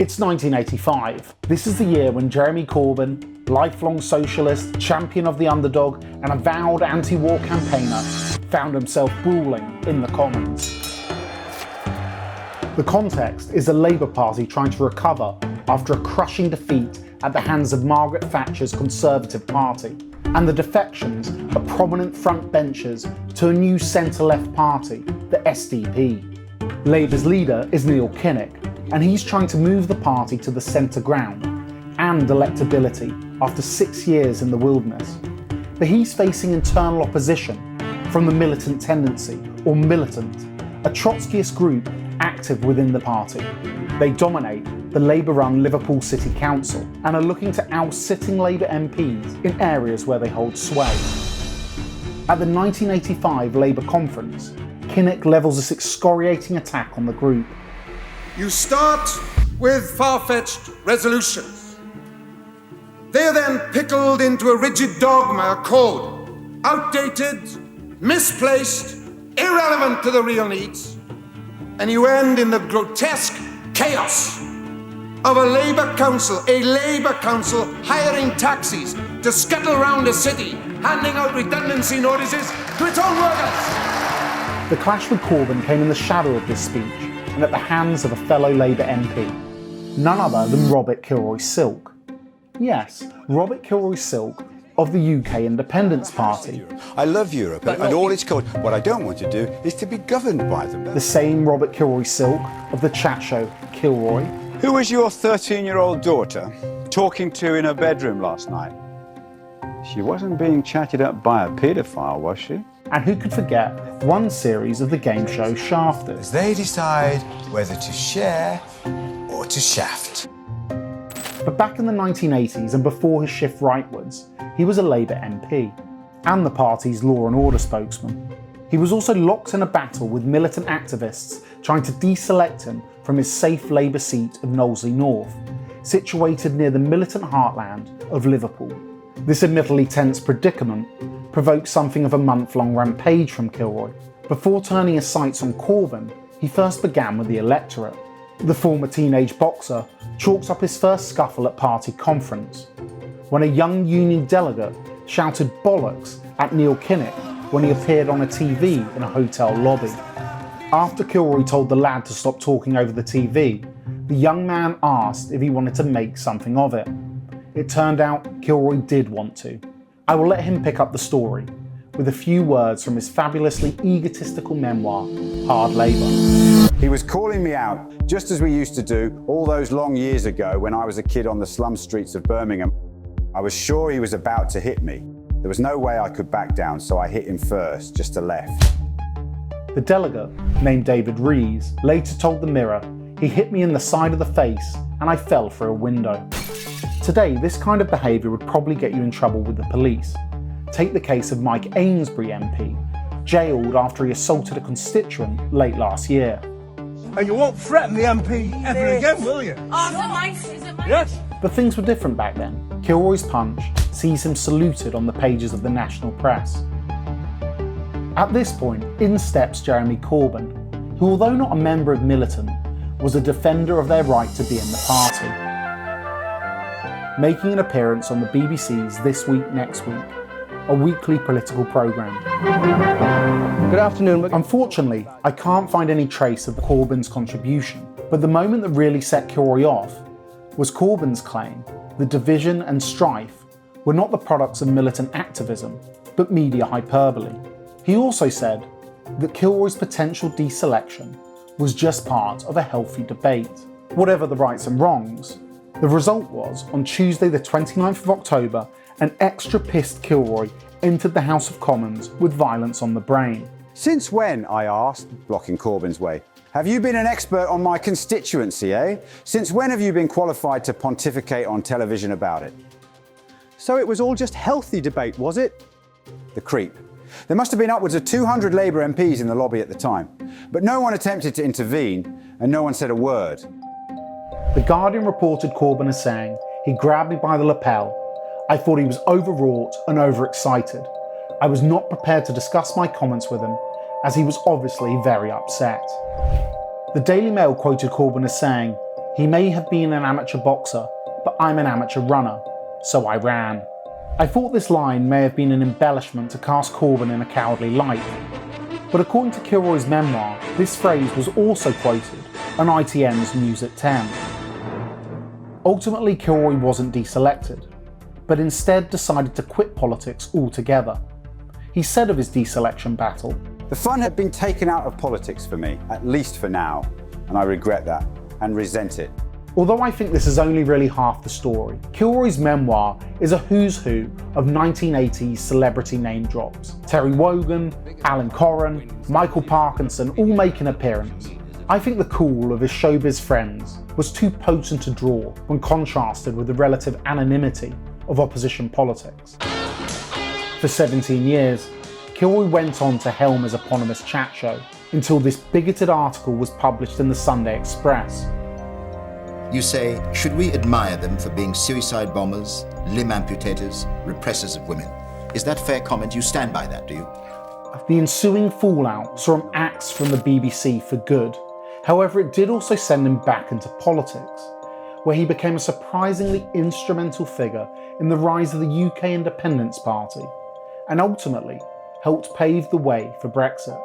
It's 1985. This is the year when Jeremy Corbyn, lifelong socialist, champion of the underdog, and avowed anti-war campaigner, found himself brawling in the Commons. The context is the Labour Party trying to recover after a crushing defeat at the hands of Margaret Thatcher's Conservative Party, and the defections of prominent frontbenchers to a new centre-left party, the SDP. Labour's leader is Neil Kinnock, and he's trying to move the party to the centre ground and electability after 6 years in the wilderness. But he's facing internal opposition from the Militant tendency, or Militant, a Trotskyist group active within the party. They dominate the Labour-run Liverpool City Council and are looking to oust sitting Labour MPs in areas where they hold sway. At the 1985 Labour conference, Kinnock levels this excoriating attack on the group. You start with far-fetched resolutions. They are then pickled into a rigid dogma, a code, outdated, misplaced, irrelevant to the real needs, and you end in the grotesque chaos of a Labour council hiring taxis to scuttle around a city, handing out redundancy notices to its own workers. The clash with Corbyn came in the shadow of this speech and at the hands of a fellow Labour MP, none other than Robert Kilroy-Silk. Yes, Robert Kilroy-Silk of the UK Independence Party. I love Europe and all its code. What I don't want to do is to be governed by them. The same Robert Kilroy-Silk of the chat show Kilroy. Who was your 13-year-old daughter talking to in her bedroom last night? She wasn't being chatted up by a paedophile, was she? And who could forget one series of the game show Shafted? As they decide whether to share or to shaft. But back in the 1980s and before his shift rightwards, he was a Labour MP and the party's law and order spokesman. He was also locked in a battle with militant activists trying to deselect him from his safe Labour seat of Knowsley North, situated near the militant heartland of Liverpool. This admittedly tense predicament provoked something of a month-long rampage from Kilroy. Before turning his sights on Corbyn, he first began with the electorate. The former teenage boxer chalks up his first scuffle at party conference, when a young union delegate shouted bollocks at Neil Kinnock when he appeared on a TV in a hotel lobby. After Kilroy told the lad to stop talking over the TV, the young man asked if he wanted to make something of it. It turned out Kilroy did want to. I will let him pick up the story with a few words from his fabulously egotistical memoir, Hard Labour. He was calling me out, just as we used to do all those long years ago when I was a kid on the slum streets of Birmingham. I was sure he was about to hit me. There was no way I could back down, so I hit him first, just to left. The delegate, named David Rees, later told the Mirror, "He hit me in the side of the face and I fell through a window." Today, this kind of behaviour would probably get you in trouble with the police. Take the case of Mike Amesbury MP, jailed after he assaulted a constituent late last year. And you won't threaten the MP ever again, will you? Oh, is it Mike? Yes. But things were different back then. Kilroy's punch sees him saluted on the pages of the national press. At this point, in steps Jeremy Corbyn, who, although not a member of Militant, was a defender of their right to be in the party. Making an appearance on the BBC's This Week, Next Week, a weekly political programme. Good afternoon. Unfortunately, I can't find any trace of Corbyn's contribution, but the moment that really set Kilroy off was Corbyn's claim that division and strife were not the products of militant activism, but media hyperbole. He also said that Kilroy's potential deselection was just part of a healthy debate. Whatever the rights and wrongs, the result was, on Tuesday the 29th of October, an extra pissed Kilroy entered the House of Commons with violence on the brain. Since when, I asked, blocking Corbyn's way, have you been an expert on my constituency, eh? Since when have you been qualified to pontificate on television about it? So it was all just healthy debate, was it? The creep. There must have been upwards of 200 Labour MPs in the lobby at the time, but no one attempted to intervene and no one said a word. The Guardian reported Corbyn as saying, "He grabbed me by the lapel. I thought he was overwrought and overexcited. I was not prepared to discuss my comments with him, as he was obviously very upset." The Daily Mail quoted Corbyn as saying, He may have been an amateur boxer, but I'm an amateur runner, so I ran. I thought this line may have been an embellishment to cast Corbyn in a cowardly light, but according to Kilroy's memoir, this phrase was also quoted on ITN's News at 10. Ultimately, Kilroy wasn't deselected, but instead decided to quit politics altogether. He said of his deselection battle, The fun had been taken out of politics for me, at least for now, and I regret that and resent it. Although I think this is only really half the story, Kilroy's memoir is a who's who of 1980s celebrity name drops. Terry Wogan, Alan Corran, Michael Parkinson all make an appearance. I think the cool of his showbiz friends was too potent to draw when contrasted with the relative anonymity of opposition politics. For 17 years, Kilroy went on to helm his eponymous chat show until this bigoted article was published in the Sunday Express. You say, should we admire them for being suicide bombers, limb amputators, repressors of women? Is that fair comment? You stand by that, do you? The ensuing fallout saw him axed from the BBC for good. However, it did also send him back into politics, where he became a surprisingly instrumental figure in the rise of the UK Independence Party, and ultimately helped pave the way for Brexit.